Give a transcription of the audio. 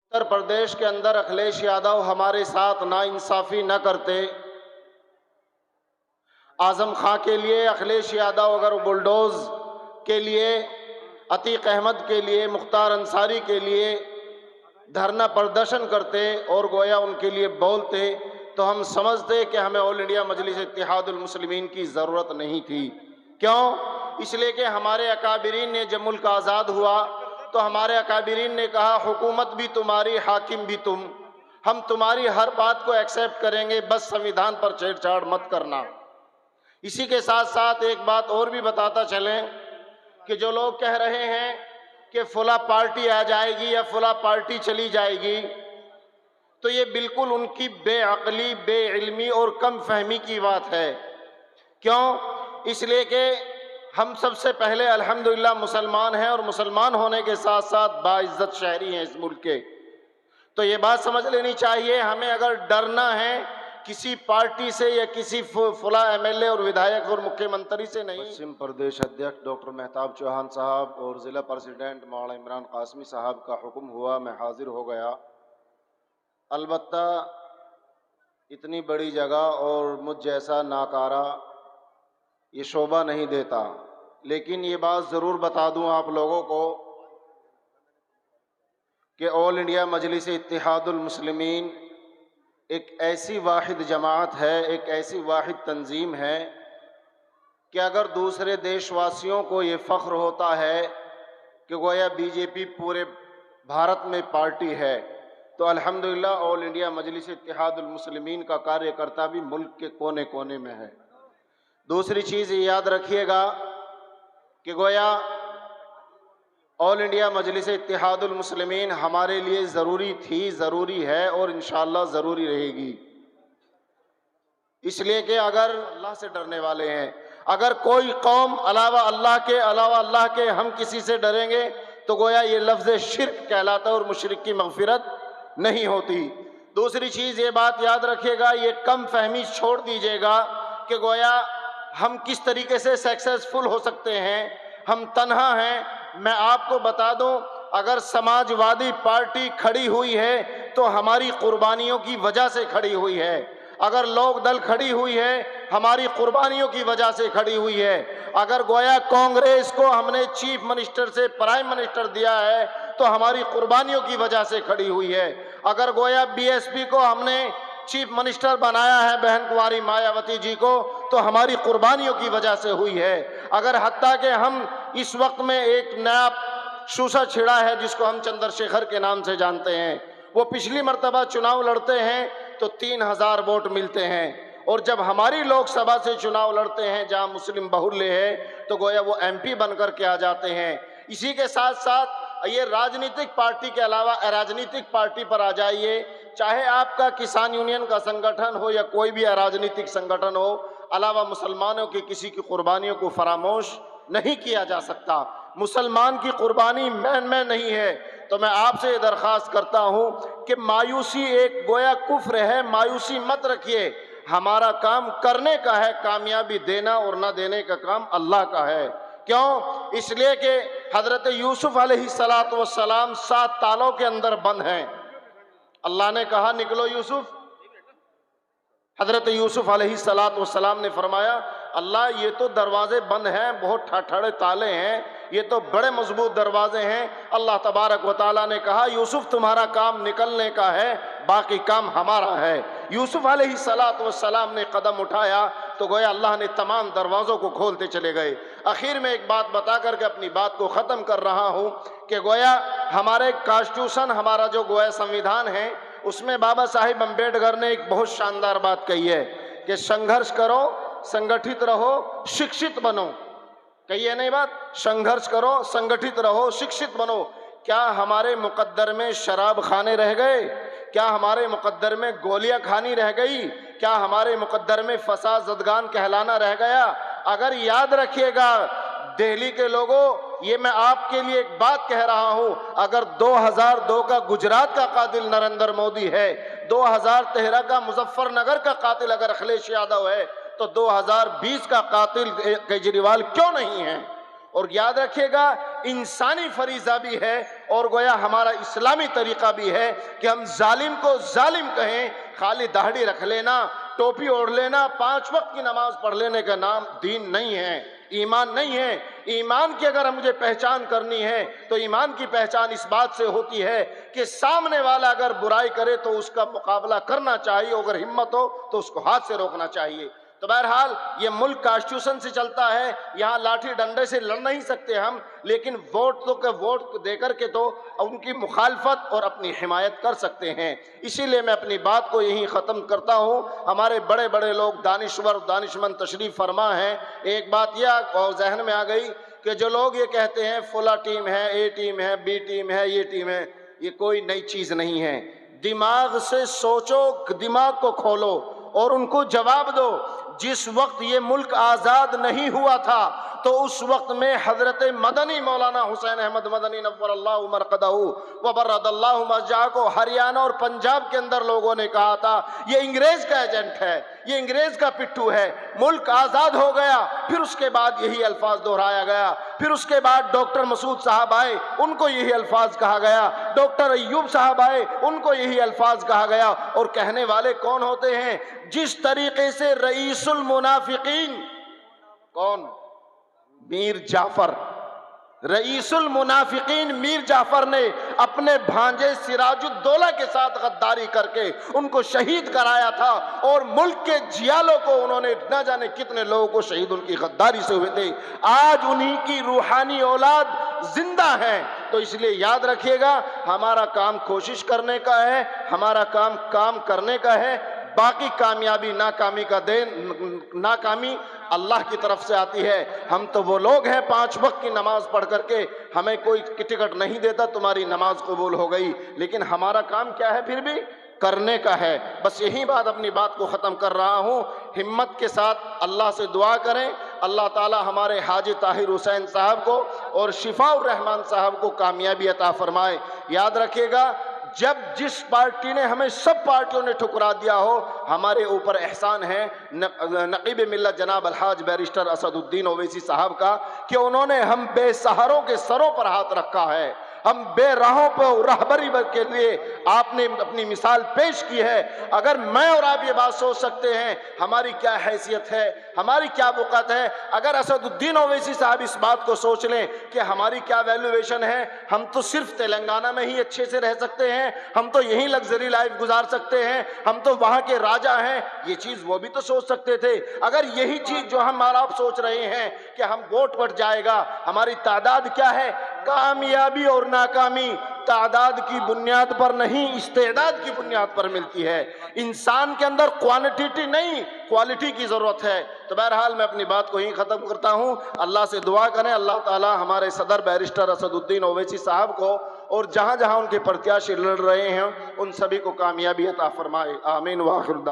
उत्तर प्रदेश के अंदर अखिलेश यादव हमारे साथ नाइंसाफ़ी न करते, आज़म खां के लिए अखिलेश यादव अगर बुलडोज़ के लिए, अतीक अहमद के लिए, मुख्तार अंसारी के लिए धरना प्रदर्शन करते और गोया उनके लिए बोलते, तो हम समझते कि हमें ऑल इंडिया मजलिस इत्तेहादुल मुस्लिमीन की ज़रूरत नहीं थी। क्यों? इसलिए कि हमारे अकाबिरीन ने जब मुल्क आज़ाद हुआ तो हमारे अकाबिरीन ने कहा हुकूमत भी तुम्हारी, हाकिम भी तुम, हम तुम्हारी हर बात को एक्सेप्ट करेंगे, बस संविधान पर छेड़छाड़ मत करना। इसी के साथ साथ एक बात और भी बताता चलें कि जो लोग कह रहे हैं कि फला पार्टी आ जाएगी या फला पार्टी चली जाएगी, तो ये बिल्कुल उनकी बेअक्ली, बेइल्मी और कम फहमी की बात है। क्यों? इसलिए कि हम सबसे पहले अल्हम्दुलिल्लाह मुसलमान हैं और मुसलमान होने के साथ साथ बाइज्जत शहरी हैं इस मुल्क के। तो ये बात समझ लेनी चाहिए, हमें अगर डरना है किसी पार्टी से या किसी फला एमएलए और विधायक और मुख्यमंत्री से नहीं। पश्चिम प्रदेश अध्यक्ष डॉक्टर मेहताब चौहान साहब और ज़िला प्रेसिडेंट मौलाना इमरान कासमी साहब का हुक्म हुआ, मैं हाजिर हो गया। अलबत्ता इतनी बड़ी जगह और मुझ जैसा नाकारा ये शोभा नहीं देता, लेकिन ये बात ज़रूर बता दूं आप लोगों को कि ऑल इंडिया मजलिस इत्तेहादुल मुस्लिमीन एक ऐसी वाहिद जमात है, एक ऐसी वाहिद तंजीम है कि अगर दूसरे देशवासियों को ये फ़ख्र होता है कि गोया बीजेपी पूरे भारत में पार्टी है, तो अल्हम्दुलिल्लाह ऑल इंडिया मजलिस इत्तेहादुल मुस्लिमीन का कार्यकर्ता भी मुल्क के कोने कोने में है। दूसरी चीज़ याद रखिएगा कि गोया ऑल इंडिया मजलिस इत्तेहादुल मुस्लिमीन हमारे लिए ज़रूरी थी, ज़रूरी है और इंशाअल्लाह ज़रूरी रहेगी। इसलिए कि अगर अल्लाह से डरने वाले हैं, अगर कोई कौम अलावा अल्लाह के हम किसी से डरेंगे तो गोया ये लफ्ज़ शिर्क कहलाता और मुशरिक की मग़फ़िरत नहीं होती। दूसरी चीज़ ये बात याद रखिएगा, ये कम फहमी छोड़ दीजिएगा कि गोया हम किस तरीके से सक्सेसफुल हो सकते हैं, हम तन्हा हैं। मैं आपको बता दूं, अगर समाजवादी पार्टी खड़ी हुई है तो हमारी कुर्बानियों की वजह से खड़ी हुई है। अगर लोक दल खड़ी हुई है, हमारी कुर्बानियों की वजह से खड़ी हुई है। अगर गोया कांग्रेस को हमने चीफ मिनिस्टर से प्राइम मिनिस्टर दिया है तो हमारी कुर्बानियों की वजह से खड़ी हुई है। अगर गोया बीएसपी को हमने चीफ मिनिस्टर बनाया है बहन कुंवारी मायावती जी को, तो हमारी कुर्बानियों की वजह से हुई है। अगर हत्ता के हम इस वक्त में एक नया शूसा छिड़ा है जिसको हम चंद्रशेखर के नाम से जानते हैं, वो पिछली मर्तबा चुनाव लड़ते हैं तो 3000 वोट मिलते हैं, और जब हमारी लोकसभा से चुनाव लड़ते हैं जहां मुस्लिम बहुल्य है तो गोया वो एमपी बनकर के आ जाते हैं। इसी के साथ साथ ये राजनीतिक पार्टी के अलावा अराजनीतिक पार्टी पर आ जाइए, चाहे आपका किसान यूनियन का संगठन हो या कोई भी अराजनीतिक संगठन हो, अलावा मुसलमानों की किसी की कुर्बानियों को फरामोश नहीं किया जा सकता। मुसलमान की कुर्बानी मैं नहीं है। तो मैं आपसे दरख्वास्त करता हूं कि मायूसी एक गोया कुफ्र है, मायूसी मत रखिए। हमारा काम करने का है, कामयाबी देना और न देने का काम अल्लाह का है। क्यों? इसलिए कि हजरत यूसुफ अलैहिस्सलातु वस्सलाम 7 तालों के अंदर बंद हैं। अल्लाह ने कहा निकलो यूसुफ। हजरत यूसुफ अलैहिस्सलातु वस्सलाम ने फरमाया अल्लाह ये तो दरवाजे बंद हैं, बहुत ठाठड़े ताले हैं, ये तो बड़े मजबूत दरवाजे हैं। अल्लाह तबारक व तआला ने कहा यूसुफ तुम्हारा काम निकलने का है, बाकी काम हमारा है। यूसुफ अलैहिस्सलातु वस्सलाम ने कदम उठाया तो गोया अल्लाह ने तमाम दरवाज़ों को खोलते चले गए। आखिर में एक बात बता करके अपनी बात को ख़त्म कर रहा हूँ कि गोया हमारे कॉन्स्टिट्यूशन, हमारा जो गोया संविधान है, उसमें बाबा साहिब अम्बेडकर ने एक बहुत शानदार बात कही है कि संघर्ष करो, संगठित रहो, शिक्षित बनो। कहिए नहीं बात, संघर्ष करो, संगठित रहो, शिक्षित बनो। क्या हमारे मुकद्दर में शराब खाने रह गए? क्या हमारे मुकद्दर में गोलियां खानी रह गई? क्या हमारे मुकद्दर में फसाद ज़दगान कहलाना रह गया? अगर याद रखिएगा दिल्ली के लोगों, ये मैं आपके लिए एक बात कह रहा हूं, अगर 2002 का गुजरात का कातिल नरेंद्र मोदी है, 2013 का मुजफ्फरनगर का कातिल अगर अखिलेश यादव है, तो 2020 का कातिल केजरीवाल क्यों नहीं है? और याद रखिएगा इंसानी फरीजा भी है और गोया हमारा इस्लामी तरीक़ा भी है कि हम जालिम को जालिम कहें। खाली दाढ़ी रख लेना, टोपी ओढ़ लेना, 5 वक्त की नमाज पढ़ लेने का नाम दीन नहीं है, ईमान नहीं है। ईमान की अगर मुझे पहचान करनी है तो ईमान की पहचान इस बात से होती है कि सामने वाला अगर बुराई करे तो उसका मुकाबला करना चाहिए, अगर हिम्मत हो तो उसको हाथ से रोकना चाहिए। तो बहरहाल ये मुल्क कॉन्स्टिट्यूशन से चलता है, यहाँ लाठी डंडे से लड़ नहीं सकते हम, लेकिन वोट देकर के तो उनकी मुखालफत और अपनी हिमायत कर सकते हैं। इसीलिए मैं अपनी बात को यहीं ख़त्म करता हूँ। हमारे बड़े बड़े लोग दानिश्वर दानिशमंद तशरीफ़ फरमा हैं। एक बात यह जहन में आ गई कि जो लोग ये कहते हैं फला टीम है, ए टीम है, बी टीम है, ये टीम है, ये कोई नई चीज़ नहीं है। दिमाग से सोचो, दिमाग को खोलो और उनको जवाब दो। जिस वक्त ये मुल्क आज़ाद नहीं हुआ था तो उस वक्त में हज़रत मदनी मौलाना हुसैन अहमद मदनी नव्वरल्लाहु मरक़दहू व बर्रदल्लाहु मज़जाह को हरियाणा और पंजाब के अंदर लोगों ने कहा था ये अंग्रेज़ का एजेंट है, ये अंग्रेज़ का पिट्ठू है। मुल्क आज़ाद हो गया, फिर उसके बाद यही अल्फाज दोहराया गया। फिर उसके बाद डॉक्टर मसूद साहब आए, उनको यही अल्फाज कहा गया। डॉक्टर अय्यूब साहब आए, उनको यही अल्फाज कहा गया। और कहने वाले कौन होते हैं? जिस तरीके से रईसुल मुनाफिकीन, कौन? मीर जाफर, रईसुल मुनाफिकीन मीर जाफर ने अपने भांजे सिराजुद्दौला के साथ गद्दारी करके उनको शहीद कराया था और मुल्क के जियालों को उन्होंने न जाने कितने लोगों को शहीद उनकी गद्दारी से हुए थे। आज उन्हीं की रूहानी औलाद जिंदा है। तो इसलिए याद रखिएगा, हमारा काम कोशिश करने का है, हमारा काम करने का है। बाकी कामयाबी नाकामी का देन, नाकामी अल्लाह की तरफ से आती है। हम तो वो लोग हैं 5 वक्त की नमाज पढ़ करके हमें कोई टिकट नहीं देता, तुम्हारी नमाज कबूल हो गई, लेकिन हमारा काम क्या है? फिर भी करने का है। बस यही बात, अपनी बात को ख़त्म कर रहा हूँ। हिम्मत के साथ अल्लाह से दुआ करें, अल्लाह ताला हमारे हाजी ताहिर हुसैन साहब को और शिफाउर रहमान साहब को कामयाबी अता फरमाए। याद रखिएगा, जब जिस पार्टी ने, हमें सब पार्टियों ने ठुकरा दिया हो, हमारे ऊपर एहसान है नक़ीब मिल्लत जनाब अलहाज बैरिस्टर असदुद्दीन ओवैसी साहब का कि उन्होंने हम बेसहारों के सरों पर हाथ रखा है। हम बेराहों पर रहबरी के लिए आपने अपनी मिसाल पेश की है। अगर मैं और आप ये बात सोच सकते हैं, हमारी क्या हैसियत है, हमारी क्या वक़्त है। अगर असदुद्दीन ओवैसी साहब इस बात को सोच लें कि हमारी क्या वैल्यूएशन है, हम तो सिर्फ तेलंगाना में ही अच्छे से रह सकते हैं, हम तो यहीं लग्जरी लाइफ गुजार सकते हैं, हम तो वहाँ के राजा हैं, ये चीज़ वो भी तो सोच सकते थे। अगर यही चीज़ जो हम और आप सोच रहे हैं कि हम वोट बढ़ जाएगा, हमारी तादाद क्या है? कामयाबी और नाकामी तादाद की बुनियाद पर नहीं, इस्तेदाद की बुनियाद पर मिलती है। इंसान के अंदर क्वांटिटी नहीं, क्वालिटी की ज़रूरत है। तो बहरहाल मैं अपनी बात को यहीं ख़त्म करता हूँ। अल्लाह से दुआ करें, अल्लाह ताला हमारे सदर बैरिस्टर असदुद्दीन ओवैसी साहब को और जहाँ जहाँ उनके प्रत्याशी लड़ रहे हैं उन सभी को कामयाबी अता फरमाए। आमीन व आखिर।